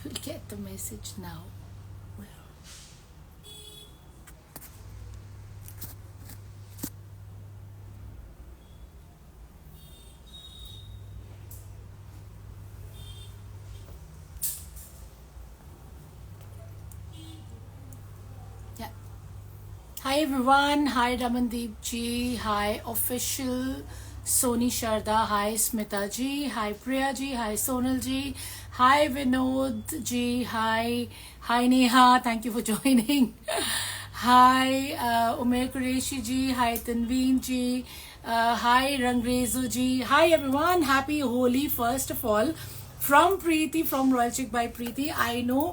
You'll get the message now. Yeah. Hi everyone. Hi Ramandeep ji. Hi official Soni Sharda. Hi Smita ji. Hi Priya ji. Hi Sonal ji. Hi Vinod ji. Hi Neha. Thank you for joining. Hi Umer Qureshi ji. Hi Tanveen ji. Hi Rangrezu ji. Hi everyone. Happy Holi first of all. From Preeti, from Royal Chick by Preeti. I know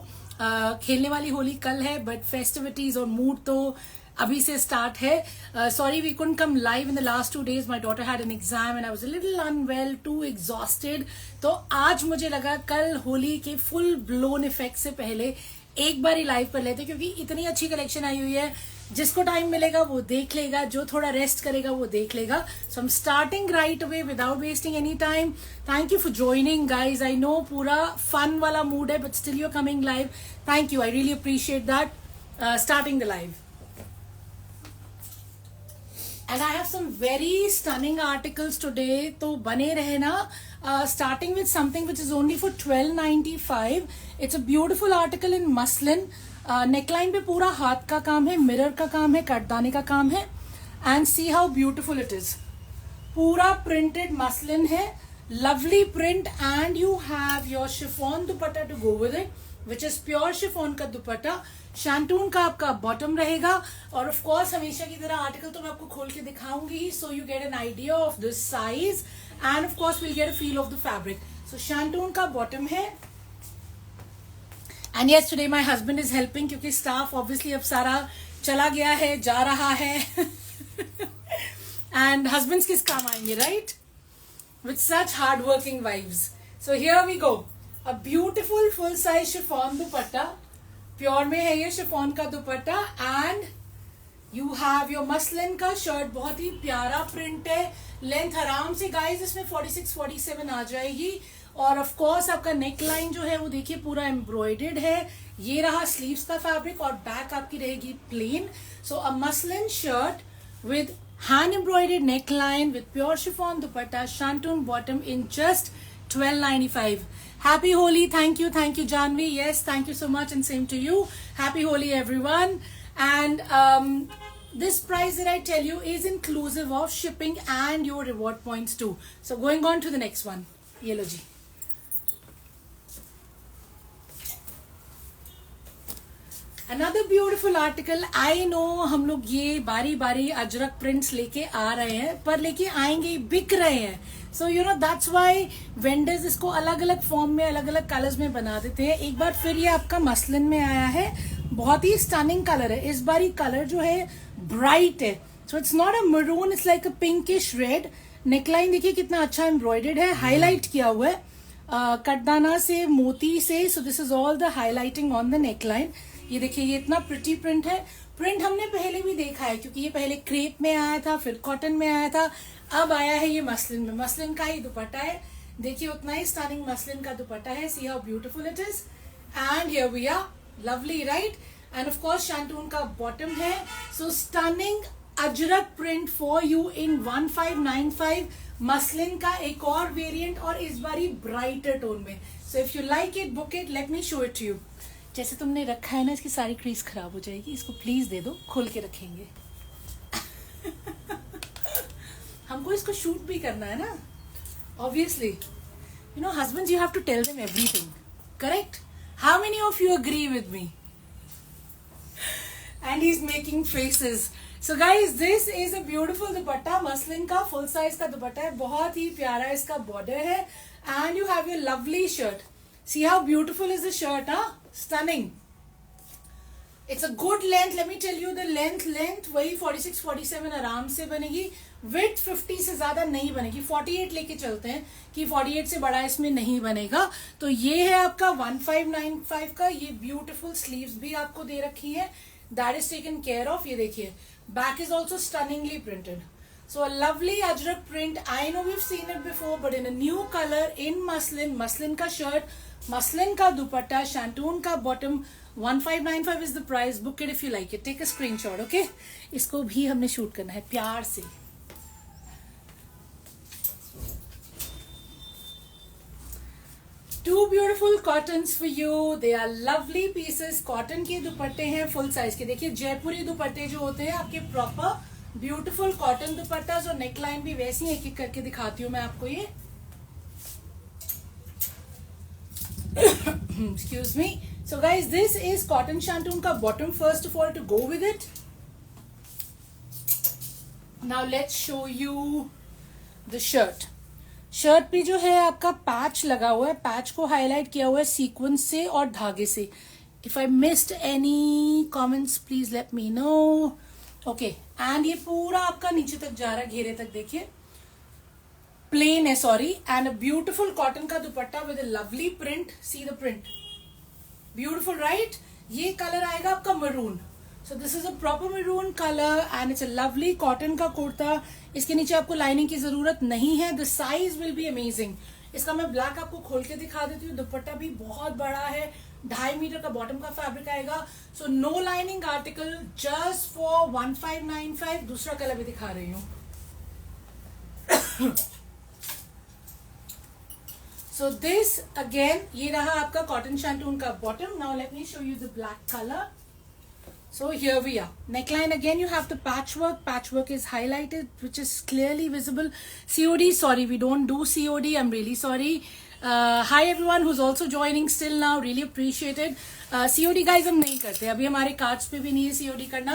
खेलने वाली होली कल है, but festivities और mood तो अभी से start है. Sorry we couldn't come live in the last 2 days. My daughter had an exam and I was a little unwell, too exhausted. तो आज मुझे लगा कल होली के फुल ब्लोन इफेक्ट से पहले एक बार ही लाइव कर लेते, क्योंकि इतनी अच्छी कलेक्शन आई हुई है. जिसको टाइम मिलेगा वो देख लेगा, जो थोड़ा रेस्ट करेगा वो देख लेगा. So I am starting right away without wasting any time. Thank you for joining guys. I know पूरा फन वाला मूड है, but still you are coming live. Thank you, I really appreciate that. Starting the live. And I have some very stunning articles today, तो बने रहे ना. Starting with something which is only for $12.95. It's a beautiful article in muslin. Neckline पे पूरा हाथ का काम है, मिरर का काम है, कटदाने का काम है. And see how beautiful it is. पूरा प्रिंटेड मसलिन है, lovely print. And you have your chiffon dupatta to go with it, which is pure chiffon का दुपट्टा. शैंटून का आपका बॉटम रहेगा. और ऑफ कोर्स हमेशा की तरह आर्टिकल तो मैं आपको खोल के दिखाऊंगी, so you get an idea of this size and of course will get a feel of the fabric. So shantung का बॉटम है. And yes, today my husband is helping, क्योंकि स्टाफ ऑब्वियसली अब सारा चला गया है, जा रहा है. एंड हस्बैंड्स किस काम आएंगे, right? With such hard working wives. So here we go. A beautiful full size chiffon dupatta. Pure में है ये शिफॉन का dupatta. And you have your muslin का शर्ट. बहुत ही प्यारा प्रिंट है. लेंथ आराम से गाइज इसमें 46-47 आ जाएगी. और ऑफ कोर्स आपका नेक लाइन जो है वो देखिए पूरा एम्ब्रॉयडर्ड है. ये रहा स्लीव्स का फैब्रिक और बैक आपकी रहेगी plain. So a muslin shirt with hand embroidered neck line with pure chiffon dupatta, shantung bottom in just $12.95. Happy Holi. Thank you Janvi. Yes, thank you so much and same to you. Happy Holi everyone. And this price that I tell you is inclusive of shipping and your reward points too. So going on to the next one. Ye lo ji. Another beautiful article. I know हम लोग ये बारी बारी Ajrak prints लेके आ रहे हैं, पर लेके आएंगे, बिक रहे हैं. So you know that's why vendors इसको अलग अलग फॉर्म में, अलग अलग कलर्स में बना देते हैं. एक बार फिर ये आपका मसलिन में आया है. बहुत ही स्टनिंग कलर है. इस बार ये कलर जो है ब्राइट है. So it's not a maroon, it's like a pinkish red. Neckline देखिए कितना अच्छा एम्ब्रॉयडर्ड है, हाईलाइट किया हुआ है कटदाना से, मोती से. सो this is all the highlighting on the neckline. ये देखिए ये इतना प्रिटी प्रिंट है. प्रिंट हमने पहले भी देखा है, क्योंकि ये पहले क्रेप में आया था, फिर कॉटन में आया था, अब आया है ये मसलिन में. मसलिन का ही दुपट्टा है. देखिए उतना ही स्टनिंग मसलिन का दुपट्टा है. See how beautiful it is. And here we are, lovely right. And of course shantung का बॉटम है. So stunning ajrak print for you in 1595. Muslin का एक और वेरिएंट, और इस बारी ब्राइटर टोन में. So if you like it, book it. Let me show it to you. जैसे तुमने रखा है ना, इसकी सारी क्रीज खराब हो जाएगी. इसको प्लीज दे दो, खोल के रखेंगे. हमको इसको शूट भी करना है ना, obviously. You know husbands, you have to tell them everything, correct? How many of you agree with me? And he is making faces. So guys, this is a beautiful dupatta. Muslin का full size का दुपट्टा है. बहुत ही प्यारा इसका border है. And you have your lovely shirt. See how beautiful is the shirt, huh? Stunning. It's a good length. Let me tell you the length वही 46-47 आराम से बनेगी. Width 50 से ज्यादा नहीं बनेगी. 48 लेके चलते हैं कि 48 से बड़ा इसमें नहीं बनेगा. तो ये है आपका 1595 का. ये ब्यूटीफुल स्लीव्स भी आपको दे रखी है. That is taken care of. ये देखिए back is also stunningly printed. So a lovely ajrak print. I know we've seen it before, but in a new color, in muslin. Muslin ka shirt, muslin ka dupatta, shantoon ka bottom. 1595 is the price. Book it if you like it. Take a screenshot, okay? इसको भी हमने shoot करना है प्यार से. Two beautiful cottons for you. They are lovely pieces. Cotton के दुपट्टे हैं full size के. देखिए जयपुरी दुपट्टे जो होते हैं आपके proper beautiful cotton दुपट्टा, और neckline भी वैसी एक एक करके दिखाती हूँ मैं आपको ये. Excuse me. So guys, this is cotton shantoon का bottom first of all to go with it. Now let's show you the shirt. Shirt पे जो है आपका पैच लगा हुआ है, पैच को हाईलाइट किया हुआ है सीक्वेंस से और धागे से. If I missed any comments please let me know. Okay, and ये पूरा आपका नीचे तक जा रहा है, घेरे तक. देखिए प्लेन है, sorry, and a beautiful cotton का dupatta with a lovely print. See the print, beautiful right. ये कलर आएगा आपका maroon. So this is a proper maroon color and it's a lovely cotton का कुर्ता. इसके नीचे आपको लाइनिंग की जरूरत नहीं है. The size will be amazing. इसका मैं ब्लैक आपको खोल के दिखा देती हूँ. दुपट्टा भी बहुत बड़ा है, 2.5 मीटर का बॉटम का फैब्रिक आएगा. So no lining article just for 1595. दूसरा कलर भी दिखा रही हूँ. So this again, ये रहा आपका कॉटन शैंटून का bottom. Now let me show you the black color. So here we are. Neckline again, you have the patchwork. Patchwork is highlighted, which is clearly visible. COD, sorry, we don't do COD. I'm really sorry. Hi everyone who's also joining still now. Really appreciate it. COD guys हम नहीं करते. अभी हमारे cards पे भी नहीं है COD करना.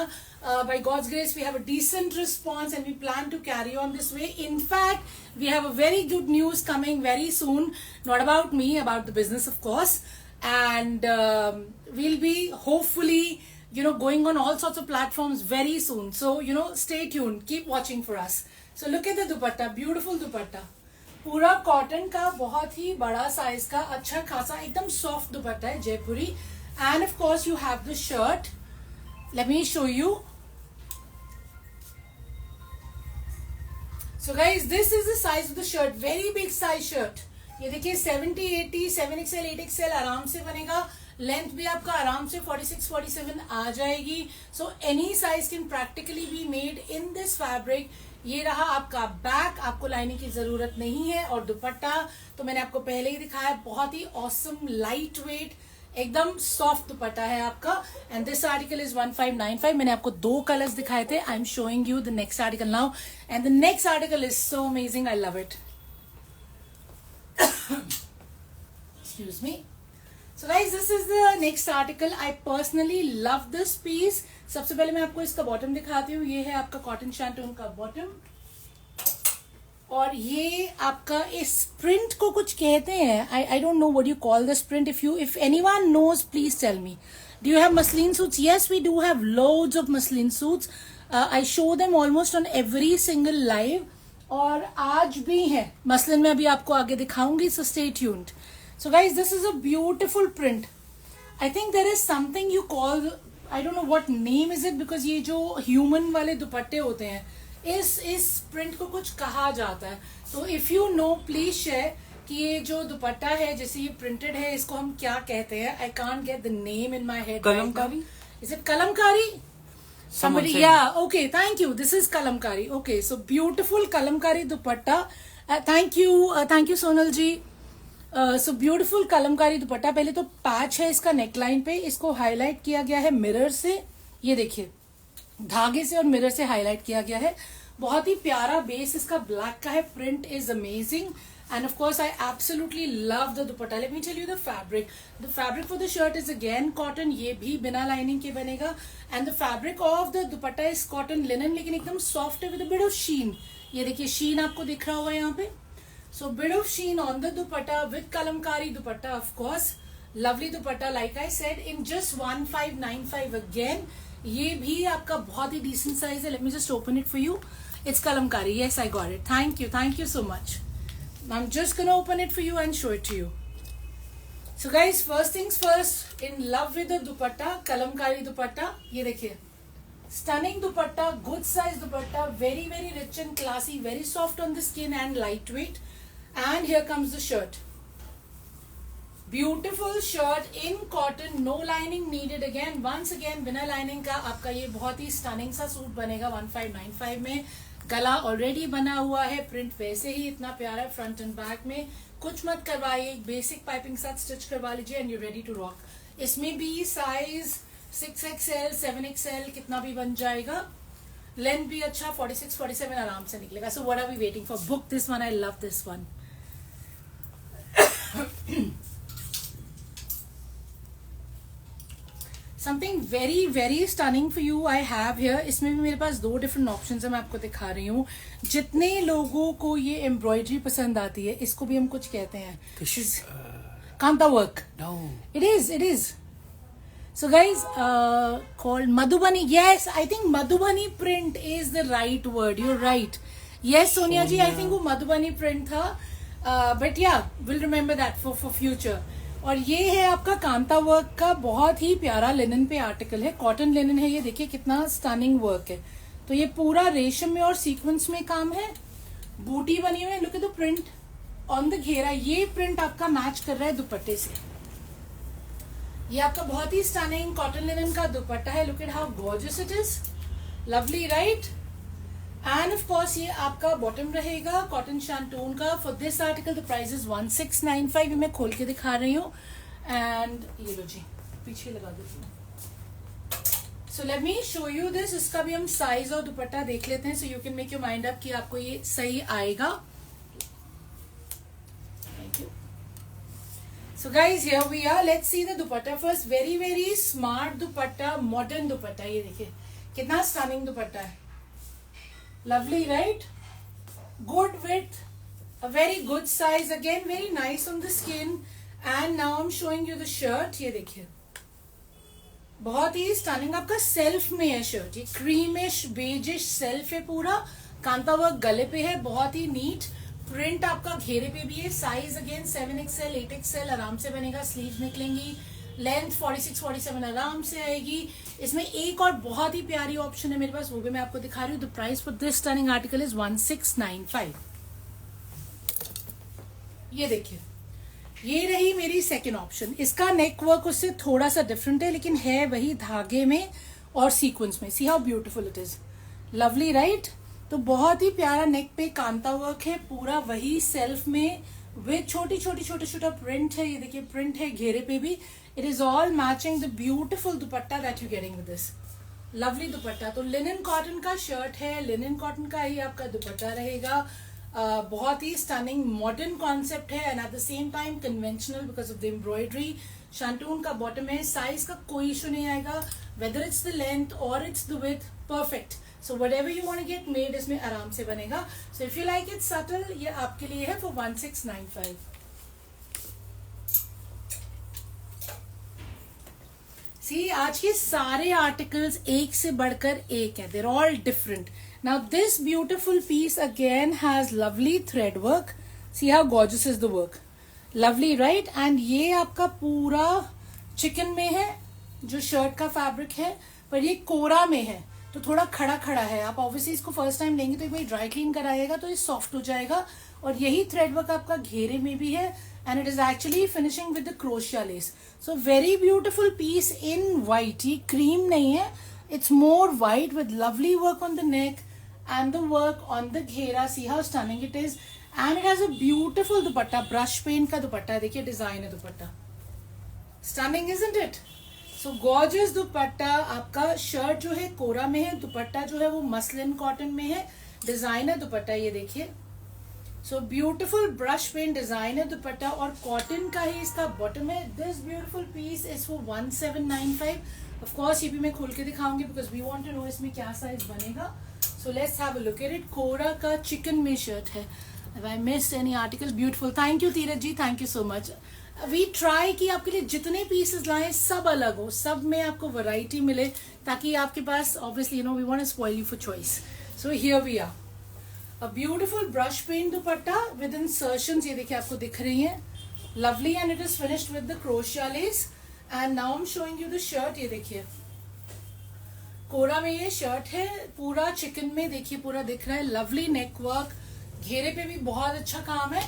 By God's grace, we have a decent response and we plan to carry on this way. In fact, we have a very good news coming very soon. Not about me, about the business, of course. And we'll be hopefully going on all sorts of platforms very soon. So, stay tuned. Keep watching for us. So, look at the dupatta. Beautiful dupatta. पूरा cotton का बहुत ही बड़ा size का अच्छा खासा एकदम soft दुपट्टा है जयपुरी. And of course, you have the shirt. Let me show you. So, guys, this is the size of the shirt. Very big size shirt. ये देखिए 70, 80, 7XL, 8XL आराम से बनेगा. लेंथ भी आपका आराम से 46, 47 आ जाएगी. So any size can practically be made in this fabric. ये रहा आपका बैक, आपको लाइनिंग की जरूरत नहीं है. और दुपट्टा तो मैंने आपको पहले ही दिखाया, बहुत ही ऑसम लाइट वेट एकदम सॉफ्ट दुपट्टा है आपका. And this article is 1595. मैंने आपको 2 कलर्स दिखाए थे. आई am showing you the next article now. And the next article is so amazing. I love it. Excuse me. So guys, this is the next article. I personally love this piece. सबसे पहले मैं आपको इसका bottom दिखाती हूँ. ये है आपका कॉटन शैंटून का बॉटम. और ये आपका इस प्रिंट को कुछ कहते हैं. I don't know what you call this print. If anyone knows, please tell me. Do you have muslin suits? Yes, we do have loads of muslin suits. I show them almost on every single live. और आज भी है muslin में, अभी आपको आगे दिखाऊंगी. So stay tuned. So guys, this is a beautiful print. I think there is something you call, I don't know what name is it, because ये जो human वाले दुपट्टे होते हैं, इस print को कुछ कहा जाता है. तो if you know, please share कि ये जो दुपट्टा है जैसे ये printed है, इसको हम क्या कहते हैं. I can't get the name in my head. Kalamkari? Is it kalamkari? Somebody, yeah, okay, thank you. This is kalamkari. Okay, so beautiful kalamkari dupatta. Thank you Sonal ji. So beautiful Kalamkari दुपट्टा. पहले तो patch है इसका neckline पे, इसको highlight किया गया है mirror से. ये देखिए धागे से और मिरर से हाईलाइट किया गया है. बहुत ही प्यारा बेस इसका ब्लैक का है. Print is amazing and of course I absolutely love the dupatta. Let me tell you the fabric. The fabric for the shirt is again cotton. ये भी बिना लाइनिंग के बनेगा. And the fabric of the dupatta is cotton linen, लेकिन एकदम soft है with a bit of sheen. ये देखिए शीन आपको दिख रहा होगा यहाँ पे. So bit of sheen on the dupatta with kalamkari dupatta, of course. Lovely dupatta, like I said, in just 1595 again. ये भी आपका बहुत ही decent size है. Let me just open it for you. It's kalamkari. Yes, I got it. Thank you so much. I'm just gonna open it for you and show it to you. So guys, first things first, in love with the dupatta, kalamkari dupatta. ये देखिए Stunning dupatta, good size dupatta, very very rich and classy, very soft on the skin and lightweight. And here comes the shirt. Beautiful shirt in cotton, no lining needed. Again, once again, बिना lining का आपका ये बहुत ही stunning सा suit बनेगा 1595 में. गला already बना हुआ है, प्रिंट वैसे ही इतना प्यारा है फ्रंट एंड बैक में. कुछ मत करवाइए, बेसिक पाइपिंग साथ स्टिच करवा लीजिए and you ready to rock. इसमें भी साइज 6XL 7XL कितना भी बन जाएगा. लेंथ भी अच्छा 46 47 आराम से निकलेगा. So what are we waiting for? Book this one. I love this one. Something very very stunning for you I have here. इसमें भी मेरे पास दो डिफरेंट ऑप्शंस है, मैं आपको दिखा रही हूँ. जितने लोगों को ये एम्ब्रॉयडरी पसंद आती है, इसको भी हम कुछ कहते हैं Kanta work. It is. So guys, called Madhubani. Yes, I think Madhubani print is the right word. You're right. Yes, Sonia ji, I think वो Madhubani print था. But yeah, we'll remember that for future. और ये है आपका Kanta work का बहुत ही प्यारा लिनन पे आर्टिकल है. कॉटन लिनन है ये. देखिए कितना स्टनिंग वर्क है. तो ये पूरा रेशम में और सीक्वेंस में काम है. बूटी बनी हुई है. Look at the print on the घेरा. ये प्रिंट आपका मैच कर रहा है दुपट्टे से. ये आपका बहुत ही स्टनिंग कॉटन लिनन का दुपट्टा है. Look at how gorgeous it is. Lovely right. And of course ये आपका बॉटम रहेगा कॉटन शैंटून का. For this article the price is 1695. मैं खोल के दिखा रही हूँ. एंड ये लो जी, पीछे लगा देती हूँ. So let me show you this. इसका भी हम साइज और दुपट्टा देख लेते हैं, सो you can make your mind up कि आपको ये सही आएगा. Thank you. So guys, here we are. Let's see the dupatta first. Very very smart dupatta, modern dupatta. ये देखिए कितना stunning दुपट्टा है. Lovely, right? Good width, a very good size. Again, very nice on the skin. And now I'm showing you the shirt. ये देखिए बहुत ही stunning. आपका self में है शर्ट. ये क्रीमिश बेजिश सेल्फ है पूरा. कांता वर्क गले पे है. बहुत ही नीट. प्रिंट आपका घेरे पे भी है. साइज अगेन 7XL 8XL आराम से बनेगा. स्लीव निकलेंगी. लेंथ 46 47 आराम से आएगी. इसमें एक और बहुत ही प्यारी ऑप्शन है मेरे पास, वो भी मैं आपको दिखा रही हूँ. The price for this stunning article is 1695. ये देखिए, ये रही मेरी सेकेंड ऑप्शन. इसका नेक वर्क उससे थोड़ा सा डिफरेंट है, लेकिन है वही धागे में और सीक्वेंस में. सी how beautiful it is. Lovely right. तो बहुत ही प्यारा नेक पे कांता वर्क है. पूरा वही सेल्फ में विद छोटी छोटी छोटा छोटा प्रिंट है. ये देखिए प्रिंट है घेरे पे भी. It is all matching the beautiful dupatta that you getting with this. Lovely दुपट्टा. तो लिनन कॉटन का शर्ट है, लिनन कॉटन का ही आपका दुपट्टा रहेगा. बहुत ही स्टनिंग मॉडर्न कॉन्सेप्ट है and at the same time conventional because of the embroidery. Shantoon का बॉटम है. साइज का कोई इशू नहीं आएगा, वेदर इट्स द लेंथ और it's the width. Perfect. So whatever you want to get made इसमें आराम से बनेगा. So if you like it subtle, ये आपके लिए है for 1695. See, आज के सारे आर्टिकल्स एक से बढ़कर एक है. They're all different. Now this beautiful piece again has lovely thread work. See how gorgeous is the work. Lovely, right? And ये आपका पूरा चिकन में है जो शर्ट का फैब्रिक है, पर ये कोरा में है तो थोड़ा खड़ा खड़ा है. आप ऑब्वियसली इसको फर्स्ट टाइम लेंगे तो एक बार ड्राई क्लीन कराइएगा तो ये सॉफ्ट हो जाएगा. और यही थ्रेड वर्क आपका घेरे में भी है and it is actually finishing with the crochet lace. So very beautiful piece in white. ये क्रीम नहीं है, it's more white with lovely work on the neck and the work on the घेरा. See how stunning it is. And it has a beautiful dupatta. Brush paint का दुपट्टा है. देखिए design है dupatta. Stunning isn't it. So gorgeous dupatta. आपका shirt जो है कोरा में है, दुपट्टा जो है वो मसलिन कॉटन में है. डिजाइनर दुपट्टा ये देखिए. So beautiful brush paint designer dupatta और कॉटन का ही इसका बॉटम है. This beautiful piece is for 1795. Of course ये भी मैं खोल के दिखाऊंगी because we want to know इसमें क्या साइज बनेगा. So let's have a look at it. कोरा का चिकन में शर्ट है. If I missed any article, beautiful. Thank you Dheeraj ji, thank you so much. We try कि आपके लिए जितने पीसेस लाएं सब अलग हो, सब में आपको वैरायटी मिले ताकि आपके पास obviously we want to spoil you for choice. So here we are. A beautiful brush paint dupatta with insertions. ये देखिए आपको दिख रही हैं. Lovely and it is finished with the crochet lace. And now I am showing you the shirt. ये देखिए कोरा में ये शर्ट है, पूरा चिकन में देखिए पूरा दिख रहा है, लवली नेक वर्क, घेरे पे भी बहुत अच्छा काम है,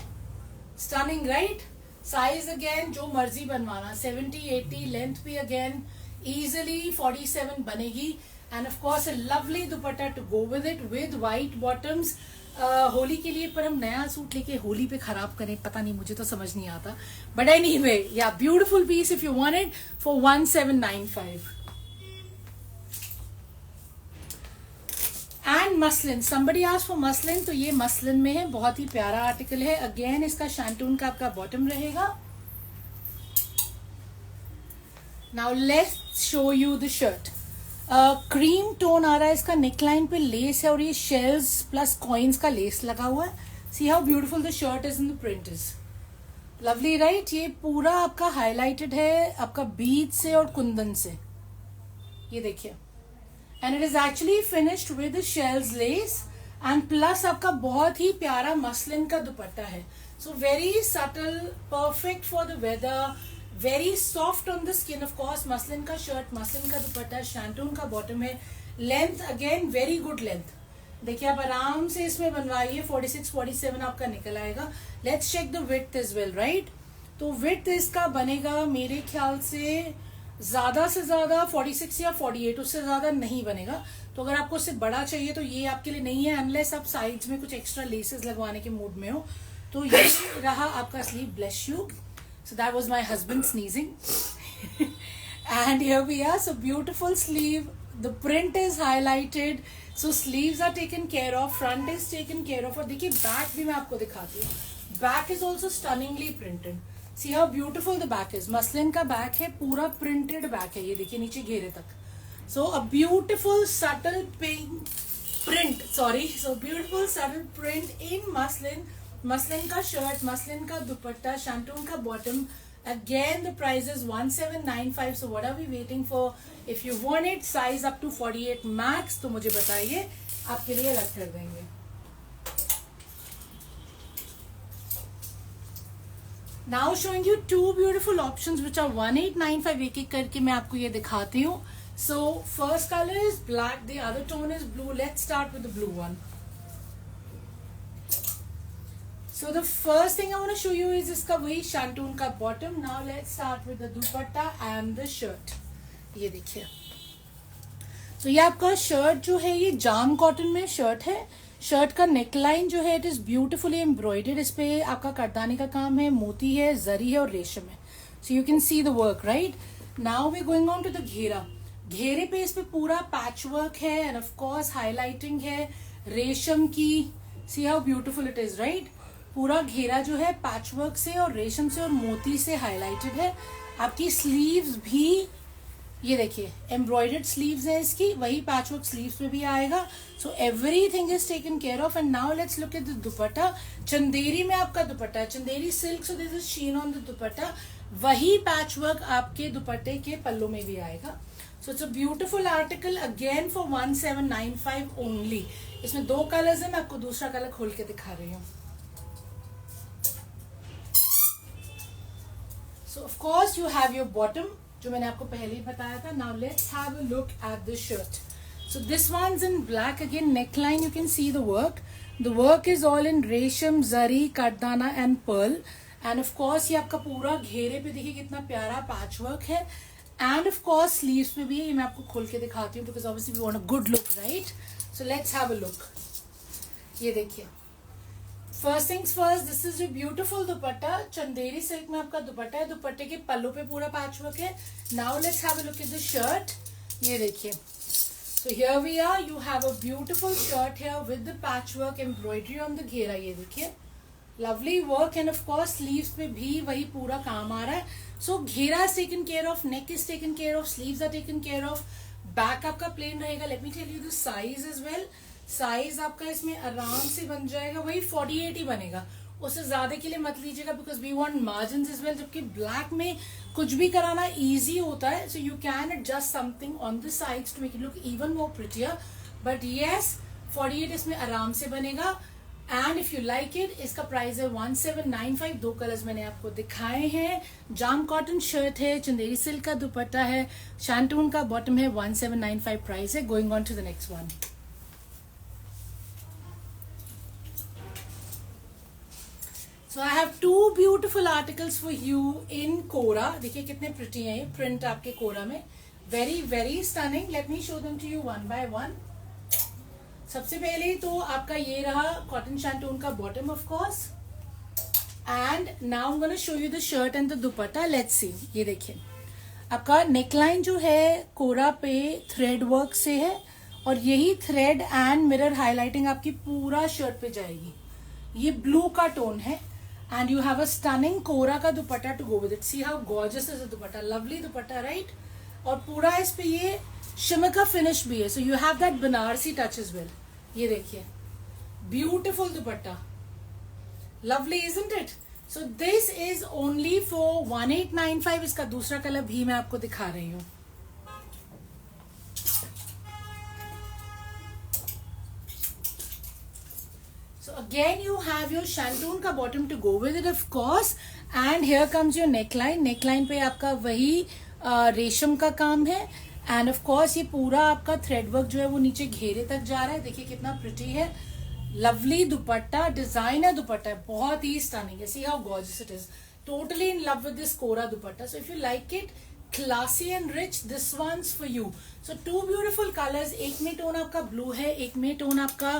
स्टनिंग राइट। साइज अगेन जो मर्जी बनवाना, 70 80, लेंथ भी अगेन इजिली 47 बनेगी। And of course a lovely dupatta to go with it with white bottoms. Holi के लिए पर हम नया सूट लेके होली पे खराब करें, पता नहीं, मुझे तो समझ नहीं आता, but anyway yeah beautiful piece if you want it for 1795। And muslin, somebody asked for muslin, तो ये मसलिन में है, बहुत ही प्यारा आर्टिकल है। अगेन इसका शैंटून का आपका बॉटम रहेगा। Now let's show you the shirt. Cream tone आ रहा है इसका, नेकलाइन पे लेस है और ये शेल्स प्लस कॉइन्स का लेस लगा हुआ है। See how beautiful the shirt is in the print is lovely right. ये पूरा आपका हाईलाइटेड है आपका बीड से और कुंदन से, ये देखिए, and it is actually finished with shells lace and plus आपका बहुत ही प्यारा मसलिन का दुपट्टा है। So very subtle, perfect for the weather, very soft on the skin. Of course muslin का शर्ट, मसलिन का दुपट्टा, शैंटून का बॉटम है। Length again very good length, देखिए आप आराम से इसमें बनवाइए, 46 47 आपका निकल आएगा। Let's check the width is well right. तो विड्थ इसका बनेगा मेरे ख्याल से ज्यादा से ज्यादा 46 या 48, उससे ज्यादा नहीं बनेगा। तो अगर आपको उससे बड़ा चाहिए तो ये आपके लिए नहीं है, अनलेस आप साइड्स में कुछ एक्स्ट्रा लेसेस लगवाने के मूड में हो। तो ये रहा आपका sleeve, bless you. So that was my husband sneezing and here we are. So beautiful sleeve, the print is highlighted, so sleeves are taken care of, front is taken care of. और देखिए back भी मैं आपको दिखाती हूँ, back is also stunningly printed. See how beautiful the back is, muslin का back है, पूरा प्रिंटेड बैक है, ये देखिए नीचे घेरे तक। So a beautiful subtle pink print, sorry, so beautiful subtle print in muslin. Muslin का शर्ट, मसलिन का दुपट्टा, शैंटून का bottom. Again the price is 1795। So what are we waiting for? If you want it size up to 48 max तो मुझे बताइए, आपके लिए अलग कर देंगे। Now showing you two beautiful options which are 1895। एक एक करके मैं आपको ये दिखाती हूँ। So first colour is black, the other tone is blue. Let's start with the blue one. So the first thing I want to show you is इसका वही शैंटून का bottom. Now let's start with the dupatta and the shirt। ये देखिए, तो ये आपका shirt जो है ये जाम कॉटन में शर्ट है। शर्ट का नेकलाइन जो है इट इज ब्यूटिफुली एम्ब्रॉयडर्ड, इस पे आपका करदाने का काम है, मोती है, जरी है और रेशम है। So you can see the work right. Now we going on to the घेरा। घेरे पे इस पे पूरा पैच वर्क है एंड ऑफ कोर्स हाईलाइटिंग है रेशम की। See how beautiful it is right. पूरा घेरा जो है पैच वर्क से और रेशम से और मोती से हाईलाइटेड है। आपकी स्लीव्स भी ये देखिए एम्ब्रॉयडर्ड स्लीव्स है इसकी, वही पैच वर्क स्लीव्स में भी आएगा। So everything is taken care of. And now let's look at the dupatta. Chanderi में आपका दुपट्टा है, Chanderi silk, so this is sheen on the dupatta. वही पैच वर्क आपके दुपट्टे के पल्लों में भी आएगा। So it's a beautiful article again for 1795 only. इसमें दो कलर्स है, मैं आपको दूसरा कलर खोल के दिखा रही हूँ। So of course you have your bottom, जो मैंने आपको पहले ही बताया था। Now let's have a look at the shirt. So this one's in black again. Neckline you can see the work. The work is all in रेशम, जरी, कटदाना and pearl. And of course ये आपका पूरा घेरे पे देखिए कितना प्यारा पैच वर्क है। And of course sleeves पे भी है, ये मैं आपको खोल के दिखाती हूँ because obviously we want a good look, right? So let's have a look. ये देखिए, first things first, this is your beautiful dupatta. Chanderi silk में आपका दुपट्टा है, दुपट्टे के पल्लों पे पूरा पैच वर्क है। Now let's have a look at the shirt. ये देखिए, so here we are, you have a beautiful shirt here with the patch work embroidery on the घेरा। ये देखिए lovely work and of course sleeves पे भी वही पूरा काम आ रहा है। सो घेरा is taken care of, neck is taken care of, sleeves are taken care of, back आपका प्लेन रहेगा। Let me tell you the size is well. Size आपका इसमें आराम से बन जाएगा, वही 48 ही बनेगा, उससे ज्यादा के लिए मत लीजिएगा because we want margins is well. जबकि ब्लैक में कुछ भी कराना इजी होता है, so you can adjust something on the sides to make it look even more prettier. But yes 48 इसमें आराम से बनेगा। And if you like it, इसका प्राइस है 1795। 2 कलर्स मैंने आपको दिखाए हैं। जाम कॉटन शर्ट है, चंदेरी सिल्क का दुपट्टा है, शैंटून का बॉटम है, 1795 प्राइस है। Going on to the next one. So I have two beautiful articles for you in Kora. देखिए कितने प्रिटी हैं ये प्रिंट आपके कोरा में, very very stunning. Let me show them to you one by one. सबसे पहले तो आपका ये रहा कॉटन शैंटून का bottom of course, and now I am gonna show you the shirt and the dupatta. Let's see, ये देखिए आपका नेकलाइन जो है कोरा पे थ्रेड वर्क से है, और यही थ्रेड एंड मिरर हाईलाइटिंग आपकी पूरा शर्ट पे जाएगी। ये ब्लू का टोन है, and you have a stunning कोरा का दुपट्टा to go with it. See how gorgeous is the dupatta, lovely dupatta, right? और पूरा इस पे ये शिमर का फिनिश भी है, so you have that Banarasi touch as well. ये देखिए beautiful dupatta, lovely isn't it? So this is only for 1895. इसका दूसरा कलर भी मैं आपको दिखा रही हूँ। Again you have your shantoon का bottom to go with it of course, and here comes your neckline. neckline पे आपका वही रेशम का काम है, and of course ये पूरा आपका थ्रेड वर्क जो है वो नीचे घेरे तक जा रहा है। देखिए कितना प्रिटी है, लवली दुपट्टा, डिजाइनर दुपट्टा है, बहुत ही स्टनिंग है। See how gorgeous it is, totally in love with this kora dupatta. So if you like it, classy and rich, this one's for you. So two beautiful colors, एक में टोन आपका blue है, एक में टोन आपका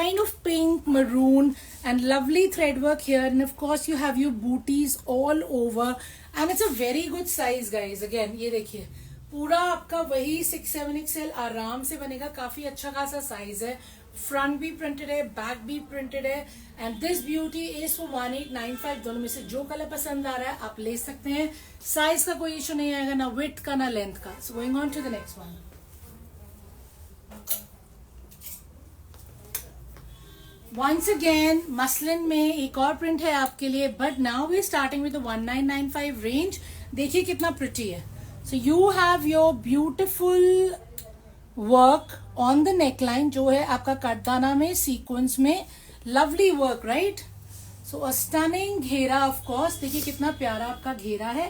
kind of pink, maroon, and lovely thread work here, and of course you have your booties all over, and it's a very good size guys. Again ये देखिए पूरा आपका वही 6-7 XL आराम से बनेगा, काफी अच्छा खासा साइज है। फ्रंट भी प्रिंटेड है, बैक भी प्रिंटेड है, and this beauty is for 1895। दोनों में से जो कलर पसंद आ रहा है आप ले सकते हैं। साइज का कोई इशू नहीं आएगा, ना विड्थ का ना लेंथ का। So going on to the next one. Once again muslin में एक और प्रिंट है आपके लिए, but now we starting with 1995 range. देखिए कितना प्रिटी है। So you have your beautiful work on the neckline, जो है आपका कटदाना में सीक्वेंस में lovely work, right? So a stunning घेरा ऑफ कोर्स, देखिए कितना प्यारा आपका घेरा है,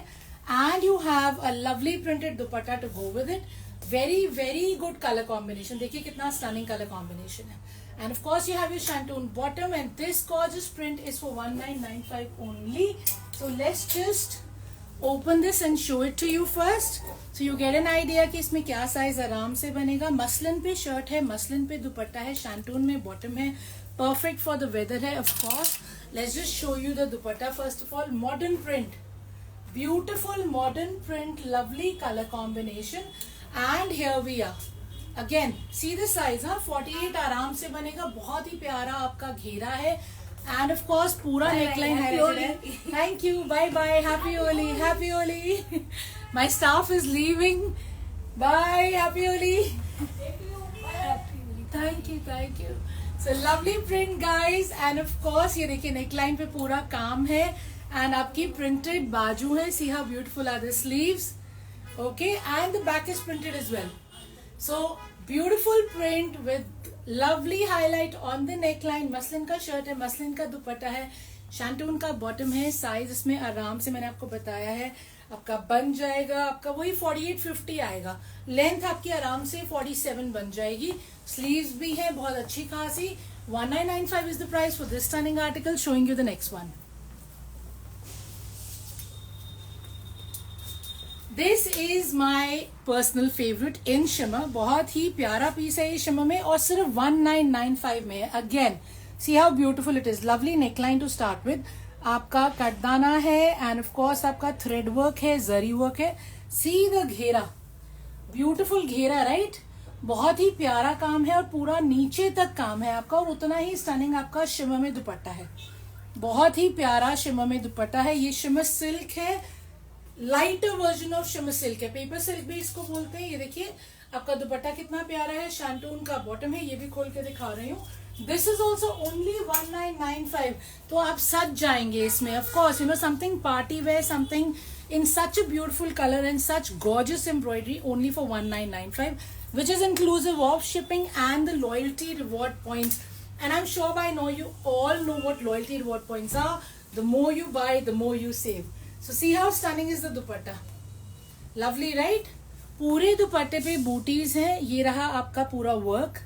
and you have a lovely printed dupatta to go with it. Very very good colour combination, देखिए कितना स्टनिंग कलर कॉम्बिनेशन है, end of course you have your shantung bottom, and this gorgeous print is for 1995 only. So let's just open this and show it to you first, so you get an idea कि इसमें क्या size आराम से बनेगा। Muslin पे shirt है, muslin पे दुपट्टा है, शैंटून में बॉटम है, परफेक्ट फॉर द वेदर है of course. Let's just show you the dupatta first of all. Modern print, beautiful modern print, lovely colour combination, and here we are again. See the size, हाँ 48 आराम से बनेगा, बहुत ही प्यारा आपका घेरा है, एंड ऑफ कोर्स पूरा नेकलाइन है। Thank you, bye bye, happy Holi, happy Holi. My staff is leaving. Bye, happy Holi. Happy Holi. Thank you, thank you. So lovely print guys, and of course ये देखिए नेकलाइन पे पूरा काम है, and आपकी printed बाजू है। See how beautiful are the sleeves. Okay, and the back is printed as well. So beautiful print with lovely highlight on the neckline. Muslin का शर्ट है, मसलिन का दुपट्टा है, शैंटून का बॉटम है। साइज इसमें आराम से मैंने आपको बताया है आपका बन जाएगा, आपका वही 48-50 आएगा। लेंथ आपकी आराम से 47 बन जाएगी। स्लीव्स भी है बहुत अच्छी खासी। 1995 is the price for this stunning article. Showing you the next one. This is my personal favourite in shimmer. बहुत ही प्यारा पीस है ये शिमर में, और सिर्फ 1995 में है। Again see how beautiful it is, lovely neckline to start with, आपका कटदाना है, एंड ऑफ कोर्स आपका थ्रेड वर्क है, जरी वर्क है। सी द घेरा, ब्यूटीफुल घेरा, राइट? बहुत ही प्यारा काम है, और पूरा नीचे तक काम है आपका, और उतना ही स्टनिंग आपका शिमर में दुपट्टा है। बहुत ही प्यारा शिमर में दुपट्टा है। ये शिमर सिल्क है, lighter version of shimmer silk है, पेपर सिल्क भी इसको बोलते हैं। ये देखिए आपका दुपट्टा कितना प्यारा है, शैंटून का बॉटम है, ये भी खोल के दिखा रही हूँ। This is also only 1995। तो आप सज जाएंगे इसमें, of course you know something party wear, something in such a beautiful color and such gorgeous embroidery, only for 1995, which is inclusive of shipping and the loyalty reward points And I'm sure by now you all know what loyalty reward points are. The more you buy, the more you save. So see how stunning is the dupatta. Lovely, right? पूरे दुपट्टे पे booties हैं. ये रहा आपका पूरा work,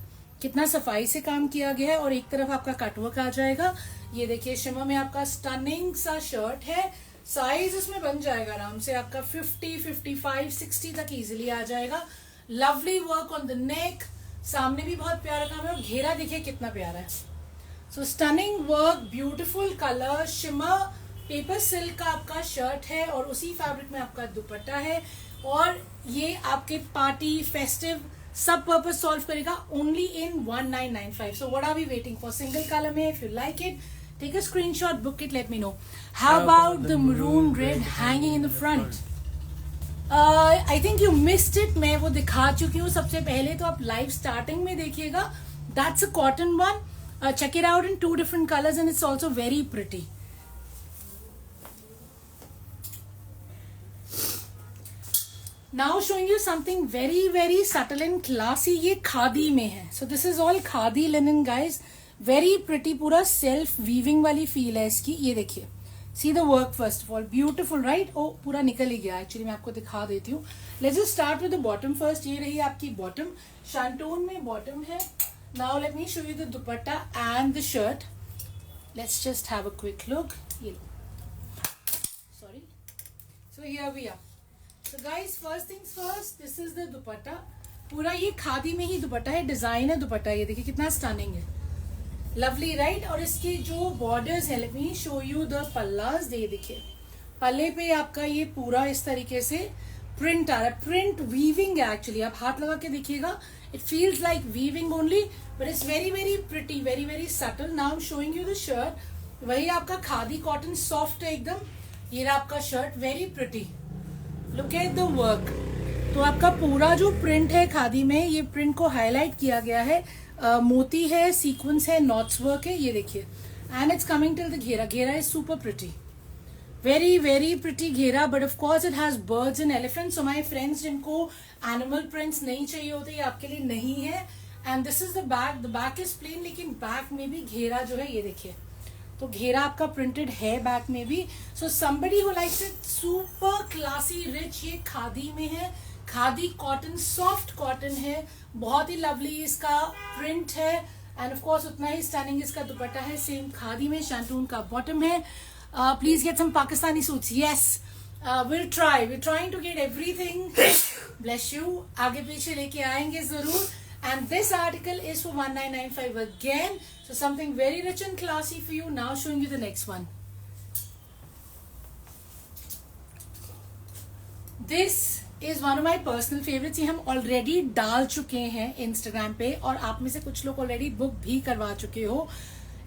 कितना सफाई से काम किया गया है. और एक तरफ आपका कटवर्क आ जाएगा. ये देखिए शिमर में आपका स्टनिंग सा शर्ट है. साइज इसमें बन जाएगा आराम से आपका 50, 55, 60 तक इजीली आ जाएगा. लवली वर्क ऑन द नेक. सामने भी बहुत प्यारा काम है और घेरा देखिए कितना प्यारा है. So stunning work, beautiful colour, shimmer paper silk का आपका शर्ट है और उसी फैब्रिक में आपका दुपट्टा है. और ये आपके पार्टी फेस्टिव सब पर्पस सॉल्व करेगा only in 1995. So what are we waiting for? Single colour में. If you like it, take a screenshot, book it, let me know. How about the maroon red hanging in the front? I think you missed it. मैं वो दिखा चुकी हूँ सबसे पहले, तो आप लाइव स्टार्टिंग में देखिएगा. That's a cotton one. Check it out in 2 different colors and it's also very pretty. Now showing you something very very subtle and classy. ये खादी में है. So this is all khadi linen guys. Very pretty, पूरा self weaving वाली feel है इसकी. ये देखिए, see the work first of all, beautiful right. ओ पूरा निकल ही गया. एक्चुअली मैं आपको दिखा देती हूँ. Let's just start with the bottom first. ये रही आपकी बॉटम, शांटून में बॉटम है. Now let me show you the dupatta and the shirt. Let's just have a quick look. ये लो, sorry. So here we are. So guys, first things first, this is the dupatta. पूरा ये खादी में ही दुपट्टा है, design है दुपट्टा. ये देखिए कितना स्टनिंग है. Lovely right. और इसके जो बॉर्डर्स है, let me show you the पल्लास. ये देखिए पल्ले पे आपका ये पूरा इस तरीके से प्रिंट आ रहा है. प्रिंट वीविंग है एक्चुअली. आप हाथ लगा के देखिएगा, it feels like weaving only, but it's very very pretty, very very subtle. Now I am showing you the shirt. वही आपका खादी कॉटन सॉफ्ट है एकदम. ये रहा आपका shirt, very pretty. Look at the work. तो आपका पूरा जो प्रिंट है खादी में, ये प्रिंट को हाईलाइट किया गया है. मोती है, सीक्वेंस है, नॉट्स वर्क है. ये देखिए, and it's coming till the घेरा. घेरा is super pretty, very very pretty घेरा. But of course it has birds and elephant. So my friends जिनको एनिमल प्रिंट्स नहीं चाहिए होते, ये आपके लिए नहीं है. And this is the back. The back is plain, लेकिन बैक में भी घेरा जो है, ये देखिए, तो घेरा आपका प्रिंटेड है बैक में भी. So somebody who likes it, super classy rich. ये खादी में है, खादी कॉटन, सॉफ्ट कॉटन है, बहुत ही लवली इसका प्रिंट है. एंड ऑफ कोर्स उतना ही स्टनिंग इसका दुपट्टा है. सेम खादी में शांटून का बॉटम है. Please get some Pakistani suits. Yes, will try. We trying to get everything. Bless you. आगे पीछे लेके आएंगे जरूर. And this article is for 1995 again. So something very rich and classy for you. Now showing you the next one. This is one of my personal favorites. ये हम already डाल चुके हैं Instagram पे, और आप में से कुछ लोग already book भी करवा चुके हो.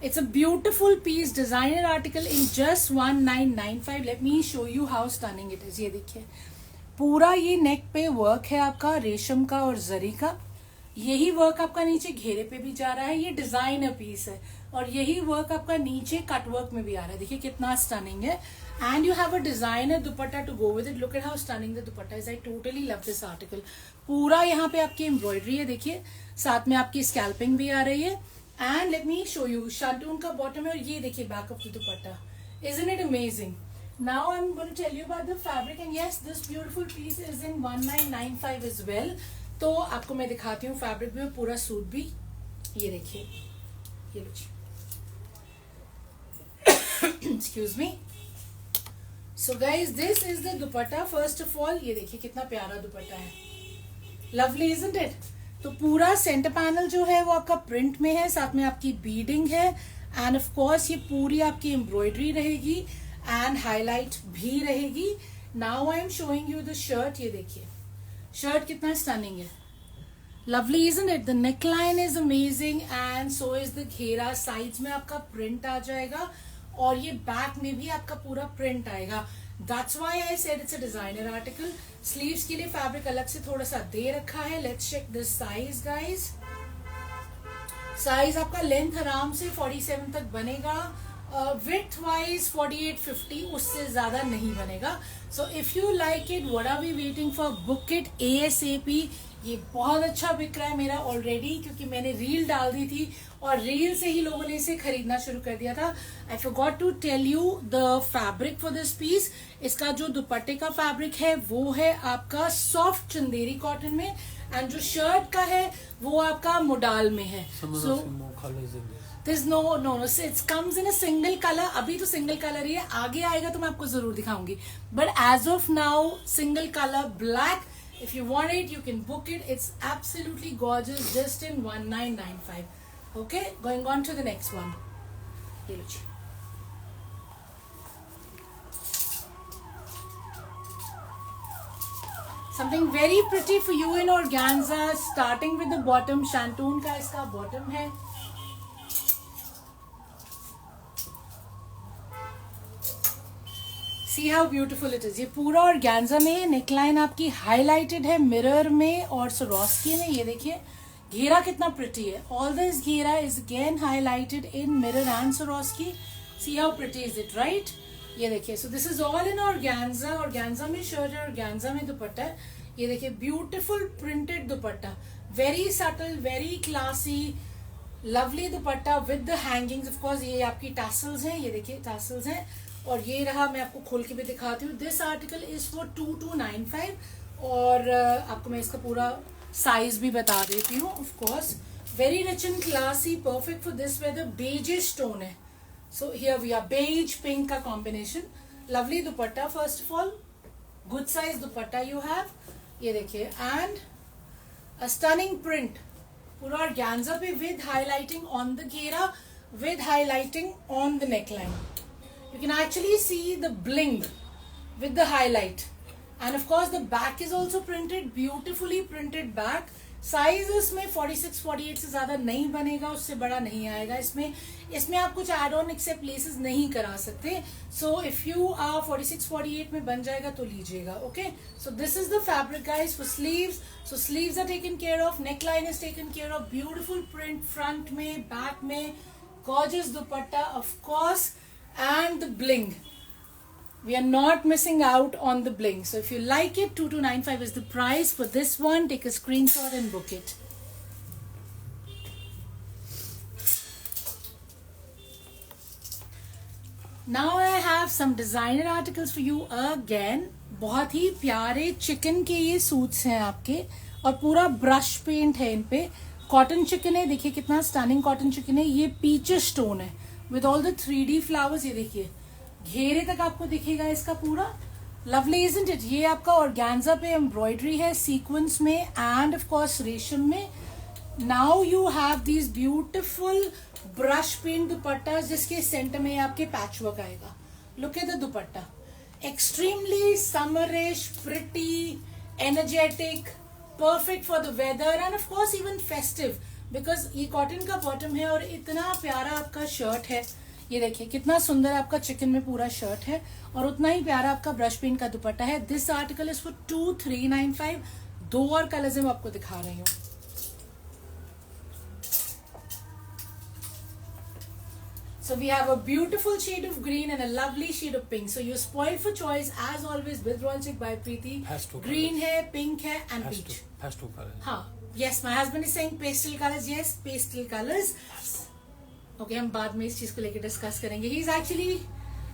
It's a beautiful piece, designer article in just 1995. Let me show you how stunning it is. ये देखिए, पूरा ये नेक पे वर्क है आपका रेशम का और जरी का. यही वर्क आपका नीचे घेरे पे भी जा रहा है. ये डिजाइनर पीस है, और यही वर्क आपका नीचे कट वर्क में भी आ रहा है. देखिए कितना स्टनिंग है. And you have a designer dupatta to go with it. Look at how stunning the dupatta is. I totally love this article. पूरा यहाँ पे आपकी एम्ब्रॉयडरी है, देखिए, साथ में आपकी स्कैल्पिंग भी आ रही है. And let me show you, shantung का बॉटम है, और ये देखिए back of the dupatta. Isn't it amazing? Now I am going to tell you about the fabric. And yes, this beautiful piece is in 1995 as well. तो आपको मैं दिखाती हूँ फैब्रिक भी, पूरा सूट भी. ये देखिए, ये लो, excuse me. So guys, this is the dupatta. First of all ये देखिए कितना प्यारा दुपट्टा है. Lovely isn't it? तो पूरा सेंटर पैनल जो है वो आपका प्रिंट में है, साथ में आपकी बीडिंग है. एंड ऑफ कोर्स ये पूरी आपकी एम्ब्रॉयडरी रहेगी एंड हाईलाइट भी रहेगी. Now I am showing you the shirt. ये देखिए शर्ट कितना स्टनिंग है. Lovely isn't it? The neckline is amazing and so is the घेरा. साइड्स में आपका प्रिंट आ जाएगा, और ये बैक में भी आपका पूरा प्रिंट आएगा. That's why I said it's a designer article. Sleeves के लिए फैब्रिक अलग से थोड़ा सा दे रखा है. Let's check this size guys. Size आपका लेंथ आराम से 47 तक बनेगा. विड्थ वाइज 48-50, उससे ज्यादा नहीं बनेगा. So if you like it, what are we waiting for? Book it ASAP. ये बहुत अच्छा बिक रहा है मेरा ऑलरेडी, क्योंकि मैंने रील डाल दी थी और रील से ही लोगों ने इसे खरीदना शुरू कर दिया था. I forgot to tell you the fabric for this piece. इसका जो दुपट्टे का फैब्रिक है वो है आपका सॉफ्ट चंदेरी कॉटन में, एंड जो शर्ट का है वो आपका मोडाल में है. सो There's no, it comes in a single color. अभी तो सिंगल कलर ही है, आगे आएगा तो मैं आपको जरूर दिखाऊंगी. But as of now, single color black. If you want it, you can book it. It's absolutely gorgeous, just in 1995. Okay, going on to the next one. ये लो जी. Something very pretty for you in organza. Starting with the bottom, shantoon का इसका bottom है. See how beautiful it is. ये पूरा organza में neckline आपकी highlighted है mirror में और सरोस्की में. ये देखिए घेरा कितना प्रिटी है. ऑल दिस घेरा is again highlighted in mirror and Swarovski. C how pretty is it, right? ये देखिए. सो this is all in organza. Organza में शर्ट है, ऑर्गेन्जा में दुपट्टा है. ये देखिए beautiful printed dupatta, very subtle, very classy, lovely dupatta with the hangings. Of course ये आपकी टैसल्स हैं. ये देखिए टैसल्स हैं. और ये रहा, मैं आपको खोल के भी दिखाती हूँ. This article is for 2295. और आपको मैं इसका पूरा साइज भी बता देती हूँ. Of course very rich and classy, perfect for this weather. Beigish tone है. So here we are, beige pink का combination. Lovely dupatta. First of all good size dupatta you have. ये देखिए, एंड अ स्टनिंग प्रिंट पूरा organza पे with highlighting on the ghera, with highlighting on the neckline. You can actually see the bling with the highlight, and of course the back is also printed, beautifully printed back. Size इसमें 46-48 से ज्यादा नहीं बनेगा, उससे बड़ा नहीं आएगा. इसमें आप कुछ एड ऑन एक्सेप्ट लेसेस नहीं करा सकते. सो इफ यू आर 46-48 में बन जाएगा तो लीजिएगा. Okay, so this is the fabric guys for sleeves. So sleeves are taken care of, neck line is taken care of, beautiful print front में, back में, gorgeous dupatta of course, and the bling. We are not missing out on the bling. So if you like it, 2295 is the price for this one. Take a screenshot and book it. Now I have some designer articles for you again. बहुत ही प्यारे chicken के ये suits हैं आपके, और पूरा brush paint है इन पे. कॉटन चिकन है, देखिए कितना स्टनिंग कॉटन चिकन है. ये पीचेस स्टोन है with all the 3D flowers. ये देखिए घेरे तक आपको दिखेगा इसका पूरा. Lovely isn't it. ये आपका ऑर्गेन्जा पे एम्ब्रॉयडरी है सीक्वेंस में, एंड ऑफ कोर्स रेशम में. Now you have this beautiful brush paint dupatta, जिसके सेंटर में आपके पैच वर्क आएगा. Look at the dupatta, extremely summerish, pretty, energetic, perfect for the weather, and of course even festive, because ये cotton का bottom है और इतना प्यारा आपका शर्ट है. ये देखिए कितना सुंदर आपका चिकन में पूरा शर्ट है, और उतना ही प्यारा आपका ब्रश पेंट का दुपट्टा है. This article is for 2395. दो और कलर्स मैं आपको दिखा रही हूँ. So we have a beautiful shade of green and a lovely shade of pink. So you're spoiled for choice as always with Royal Chic by Preeti. Green है, pink है, and peach. Pastel colors. हाँ, yes, my husband is saying pastel colors. Yes, pastel colors. Okay, हम बाद में इस चीज को लेकर डिस्कस करेंगे.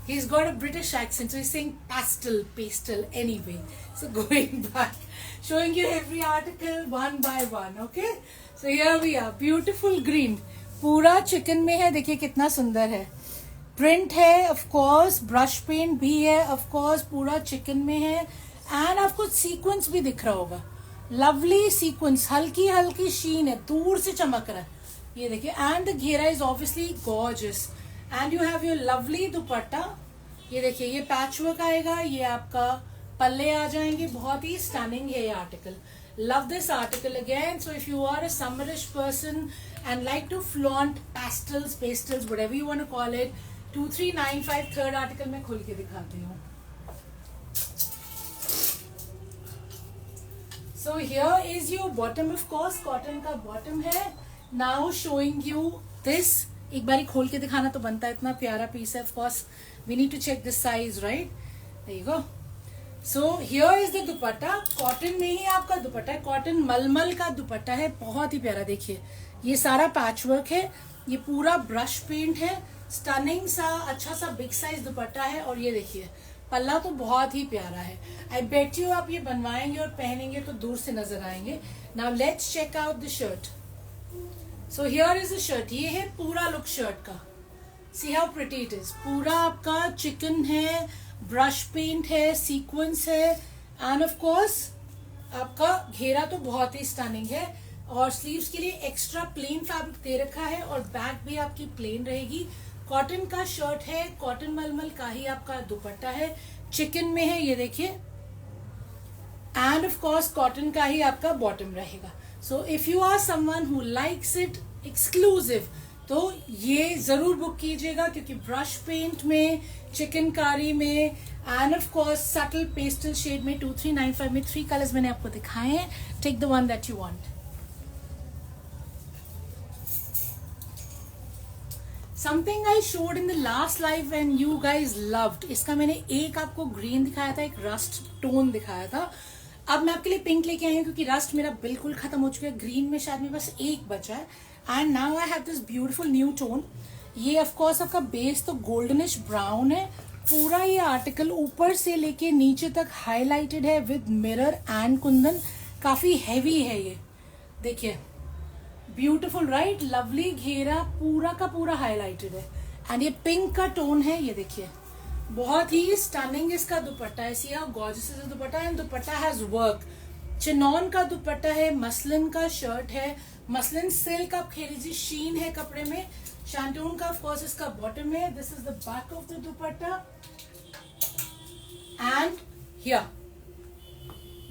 He's got a British accent, so he's saying pastel anyway. So going back, showing you every article one by one. Okay, so here we are, beautiful green, पूरा chicken में है. देखिए कितना सुंदर है. प्रिंट है, ऑफ कोर्स ब्रश पेंट भी है, ऑफ कोर्स पूरा चिकन में है, एंड आपको सीक्वेंस भी दिख रहा होगा. लवली सीक्वेंस, हल्की हल्की शीन है, दूर से चमक रहा है. ये देखिए, एंड द घेरा is obviously gorgeous, and you have your lovely दुपट्टा. ये देखिए ये पैच वर्क आएगा, ये आपका पल्ले आ जाएंगे. बहुत ही स्टनिंग है ये article. Love this article again. So if you are a summerish person and like to flaunt pastels, whatever you want to call it, 2395. Third article मैं खोल के दिखाती हूँ. So here is your bottom. Of course cotton का bottom है. Now showing you this. एक बारी खोल के दिखाना तो बनता है, इतना प्यारा पीस है. Of course we need to check this size, right? There you go. So here is the dupatta. Cotton में ही आपका दुपट्टा है, कॉटन मलमल का दुपट्टा है, बहुत ही प्यारा. देखिए ये सारा पैच वर्क है, ये पूरा ब्रश पेंट है, स्टनिंग सा अच्छा सा बिग साइज दुपट्टा है। और ये देखिए पल्ला तो बहुत ही प्यारा है। आई बेट यू आप ये बनवाएंगे और पहनेंगे तो दूर से नजर आएंगे। Now let's check out the shirt. So here is the shirt. ये है पूरा लुक शर्ट का। See how pretty it is. पूरा आपका चिकन है, ब्रश पेंट है, सीक्वेंस है, एंड ऑफ कोर्स आपका घेरा तो बहुत ही स्टनिंग है। और स्लीव्स के लिए एक्स्ट्रा प्लेन फैब्रिक दे रखा है और बैक भी आपकी प्लेन रहेगी। कॉटन का शर्ट है, कॉटन मलमल का ही आपका दुपट्टा है, चिकन में है ये देखिए, एंड ऑफ कोर्स कॉटन का ही आपका बॉटम रहेगा। So if you are someone who likes it exclusive तो ये जरूर बुक कीजिएगा, क्योंकि ब्रश पेंट में, चिकनकारी में, and of course subtle pastel shade में 2395 में 3 कलर्स मैंने आपको दिखाए हैं। Take the one that you want. Something I showed in the last live and you guys loved. इसका मैंने एक आपको ग्रीन दिखाया था, एक रस्ट टोन दिखाया था। अब मैं आपके लिए पिंक लेके आई हूँ, क्योंकि रस्ट मेरा बिल्कुल खत्म हो चुका है। ग्रीन में शायद मेरे पास एक बचा है। And now I have this beautiful new tone. ये ऑफ कोर्स आपका बेस तो गोल्डनिश ब्राउन है। पूरा ये आर्टिकल ऊपर से लेके नीचे तक हाईलाइटेड है विद मिरर एंड कुंदन। काफी हैवी है ये, देखिए ब्यूटीफुल राइट। लवली घेरा पूरा का पूरा हाईलाइटेड है। एंड ये पिंक का टोन है, ये देखिए बहुत ही स्टनिंग इसका दुपट्टा है। See how gorgeous is the dupatta. And dupatta has work. Chinon का दुपट्टा है, मसलिन का शर्ट है, मसलिन सिल्क आप कह लीजिए, शीन है कपड़े में। शैंटून का ऑफ कोर्स इसका बॉटम है। This is the back of the dupatta and here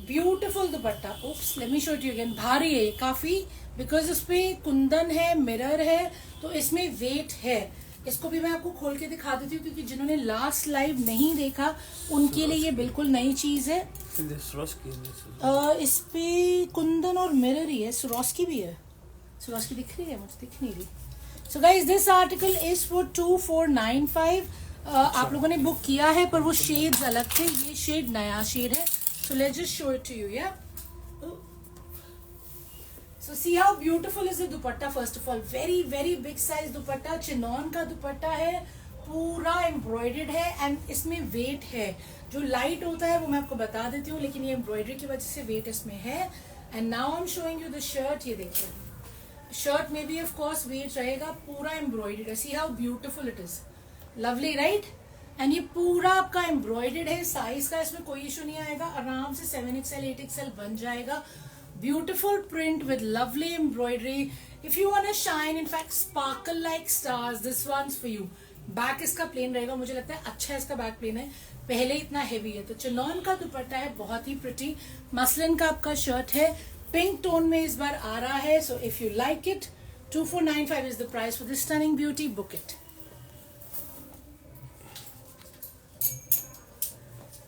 beautiful dupatta. Oops let me show it you again. भारी है काफी, बिकॉज इसपे कुंदन है, मिरर है, तो इसमें वेट है। इसको भी मैं आपको खोल के दिखा देती हूँ, क्योंकि जिन्होंने लास्ट लाइव नहीं देखा उनके लिए ये बिल्कुल नई चीज है। इस पे कुंदन और मिरर ही है। सुरोस्की भी है। सुरोस्की दिख रही है? मुझे दिख नहीं रही। सो guys this article is for 2495। आप लोगों ने बुक किया है, पर वो शेड्स अलग थे, ये शेड नया शेड है। So let's just show it to you. या So see how beautiful is the dupatta. First of all very very big size dupatta, chinon का दुपट्टा है, पूरा एम्ब्रॉयडर्ड है एंड इसमें वेट है। जो लाइट होता है वो मैं आपको बता देती हूँ, लेकिन ये एम्ब्रॉयडरी की वजह से वेट इसमें है। And now I am showing you the shirt. ये देखिए शर्ट में भी ऑफ कोर्स वेट रहेगा, पूरा एम्ब्रॉयडर्ड है। See how beautiful it is, lovely right. And ये पूरा आपका एम्ब्रॉयडर्ड है। साइज का इसमें कोई इशू नहीं आएगा, आराम से 7XL 8XL बन जाएगा। Beautiful print with lovely embroidery. If you want to shine, in fact sparkle like stars, this one's for you. Back इसका प्लेन रहेगा, मुझे लगता है अच्छा इसका बैक प्लेन है, पहले इतना हेवी है। तो चिनॉन का दुपट्टा है, बहुत ही प्रिटी। मसलिन का आपका शर्ट है, पिंक टोन में इस बार आ रहा है। सो if you like it, 2495 is the price for this stunning beauty. Book it.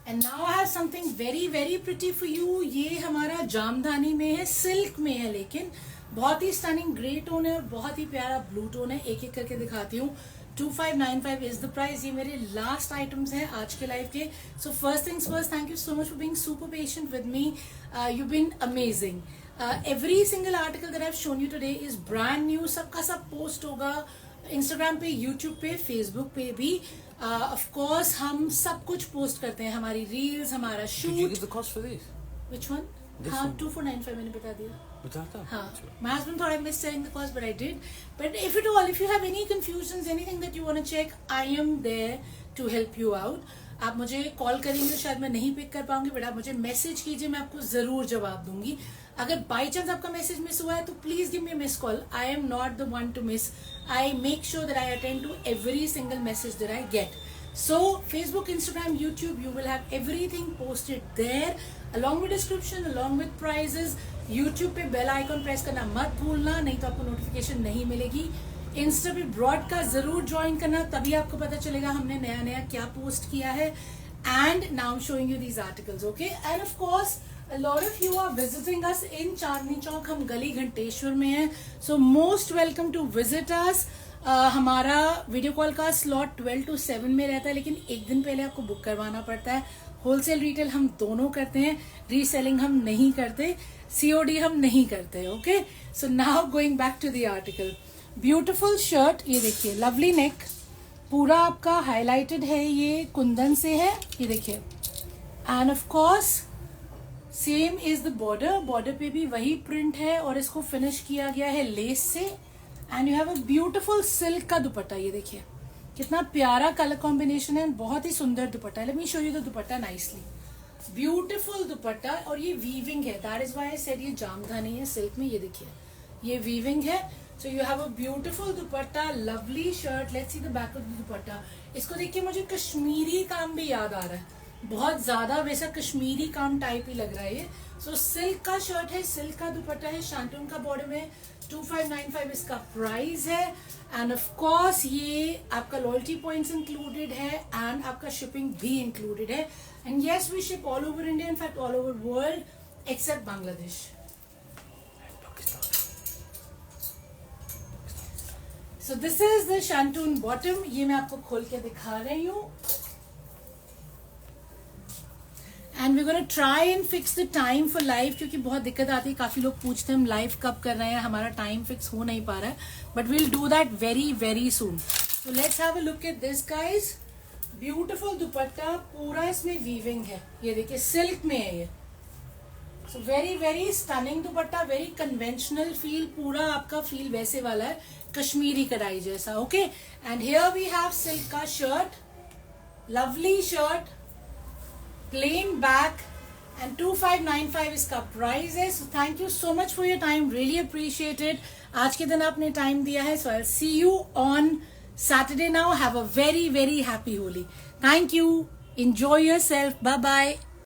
And now I have something very very pretty for you. ये हमारा जामदानी में है, सिल्क में है, लेकिन बहुत ही स्टनिंग ग्रे टोन है और बहुत ही प्यारा ब्लू टोन है। एक एक करके दिखाती हूँ। 2595 इज द प्राइस। ये मेरे लास्ट आइटम्स हैं आज के लाइव के। So first things first, thank you so much for being super patient with me. You been amazing. Every single article that I have shown you today is brand new. सबका सब post होगा Instagram पे, YouTube पे, Facebook पे भी। Of course हम सब कुछ पोस्ट करते हैं, हमारी रील्स, हमारा शूट। Which one? हाँ 2495 मैंने बता दिया। हाँ, my husband thought I missed saying the cost, but I did. But if you have any confusions, anything that you want to check, I am there to help you out. आप मुझे call करेंगे तो शायद मैं नहीं pick कर पाऊंगी, but आप मुझे मैसेज कीजिए, मैं आपको जरूर जवाब दूंगी। अगर बाई चांस आपका मैसेज मिस हुआ है तो please give me a miss call. I am not the one to miss. I make sure that I attend to every single message that I get. So Facebook, Instagram, YouTube, you will have everything posted there along with description, along with prices. YouTube पे bell icon press करना मत भूलना, नहीं तो आपको notification नहीं मिलेगी। Insta पे ब्रॉडकास्ट जरूर ज्वाइन करना, तभी आपको पता चलेगा हमने नया नया क्या पोस्ट किया है। And now I am showing you these articles, okay. End of course a lot of you are visiting us in Chandni Chowk. हम गली घंटेश्वर में हैं, so most welcome to visit us. हमारा वीडियो कॉल का स्लॉट 12 to 7 में रहता है, लेकिन एक दिन पहले आपको बुक करवाना पड़ता है। होलसेल रिटेल हम दोनों करते हैं, रीसेलिंग हम नहीं करते, COD हम नहीं करते, okay. So now going back to the article. Beautiful shirt, ये देखिए लवली नेक, पूरा आपका हाईलाइटेड है, ये कुंदन से है, ये देखिए। End of course same is the border, border पे भी वही प्रिंट है और इसको फिनिश किया गया है लेस से। And you have a beautiful silk का दुपट्टा, ये देखिए कितना प्यारा कलर कॉम्बिनेशन है, बहुत ही सुंदर दुपट्टा है। Let me show you the dupatta nicely, beautiful दुपट्टा, और ये वीविंग है, that is why I said ये जामदा नहीं है सिल्क में, ये देखिए ये वीविंग है। So you have a beautiful dupatta, lovely shirt. Let's see the back of the दुपट्टा। इसको देख के मुझे कश्मीरी काम भी याद आ रहा है, बहुत ज्यादा वैसा कश्मीरी काम टाइप ही लग रहा है ये। सो सिल्क का शर्ट है, सिल्क का दुपट्टा है, शांतून का बॉर्डर में, 2595 इसका प्राइस है। एंड ऑफ कोर्स ये आपका लॉयल्टी पॉइंट्स इंक्लूडेड है एंड आपका शिपिंग भी इंक्लूडेड है। And yes we ship all over India, in fact all over world except Bangladesh. So this is the shantoon bottom, ये मैं आपको खोल के दिखा रही हूँ। And we gonna try and fix the time for live, क्योंकि बहुत दिक्कत आती है, काफी लोग पूछते हैं हम लाइव कब कर रहे हैं, हमारा टाइम फिक्स हो नहीं पा रहा है, but we'll do that very very soon. So let's have a look at this guys, beautiful dupatta, पूरा इसमें वीविंग है, ये देखिए सिल्क में है ये। So very very stunning dupatta, very conventional feel, पूरा आपका फील वैसे वाला है कश्मीरी कढ़ाई जैसा। Okay, and here we have silk का shirt, lovely shirt, plain back, and 2595 इसका प्राइस है। So thank you so much for your time, really appreciated. आज के दिन आपने टाइम दिया है, so I will see you on Saturday now. Have a very very happy Holi. Thank you. Enjoy yourself. Bye bye.